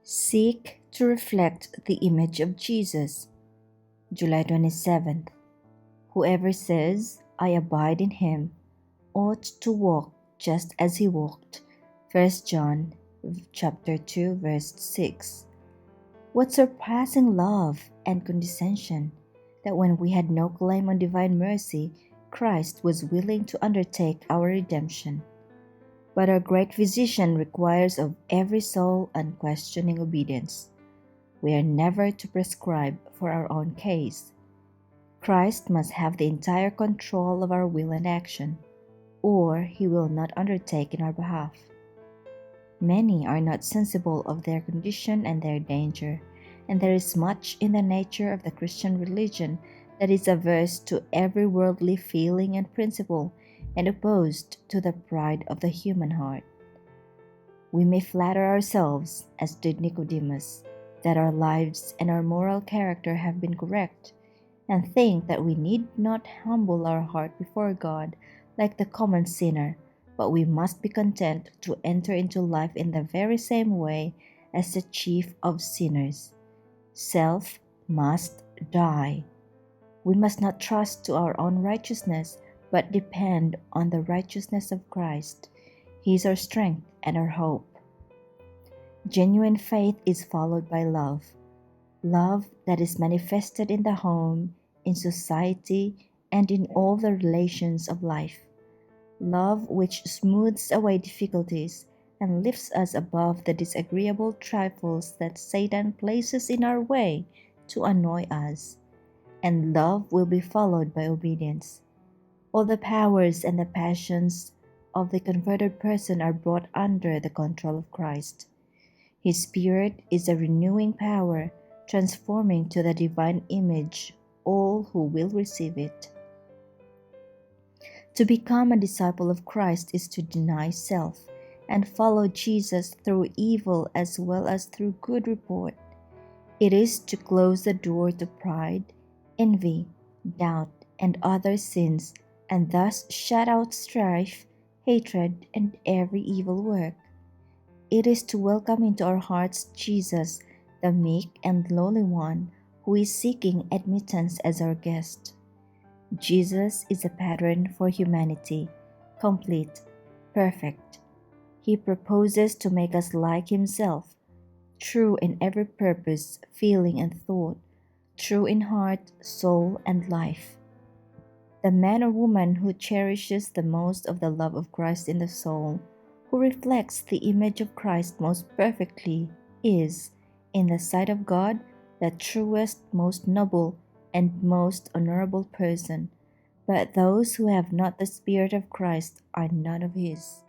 Seek to reflect the image of Jesus. July 27th. Whoever says, I abide in him, ought to walk just as he walked. 1 John chapter 2, verse 6. What surpassing love and condescension that when we had no claim on divine mercy, Christ was willing to undertake our redemption. But our great physician requires of every soul unquestioning obedience. We are never to prescribe for our own case. Christ must have the entire control of our will and action, or he will not undertake in our behalf. Many are not sensible of their condition and their danger, and there is much in the nature of the Christian religion that is averse to every worldly feeling and principle, and opposed to the pride of the human heart. We may flatter ourselves, as did Nicodemus, that our lives and our moral character have been correct, and think that we need not humble our heart before God like the common sinner, but we must be content to enter into life in the very same way as the chief of sinners. Self must die. We must not trust to our own righteousness, but depend on the righteousness of Christ. He is our strength and our hope. Genuine faith is followed by love. Love that is manifested in the home, in society, and in all the relations of life. Love which smooths away difficulties and lifts us above the disagreeable trifles that Satan places in our way to annoy us. And love will be followed by obedience. All the powers and the passions of the converted person are brought under the control of Christ. His Spirit is a renewing power, transforming to the divine image all who will receive it. To become a disciple of Christ is to deny self and follow Jesus through evil as well as through good report. It is to close the door to pride, envy, doubt, and other sins, and thus shut out strife, hatred, and every evil work. It is to welcome into our hearts Jesus, the meek and lowly one, who is seeking admittance as our guest. Jesus is a pattern for humanity, complete, perfect. He proposes to make us like himself, true in every purpose, feeling, and thought, true in heart, soul, and life. The man or woman who cherishes the most of the love of Christ in the soul, who reflects the image of Christ most perfectly, is, in the sight of God, the truest, most noble, and most honorable person. But those who have not the Spirit of Christ are none of his.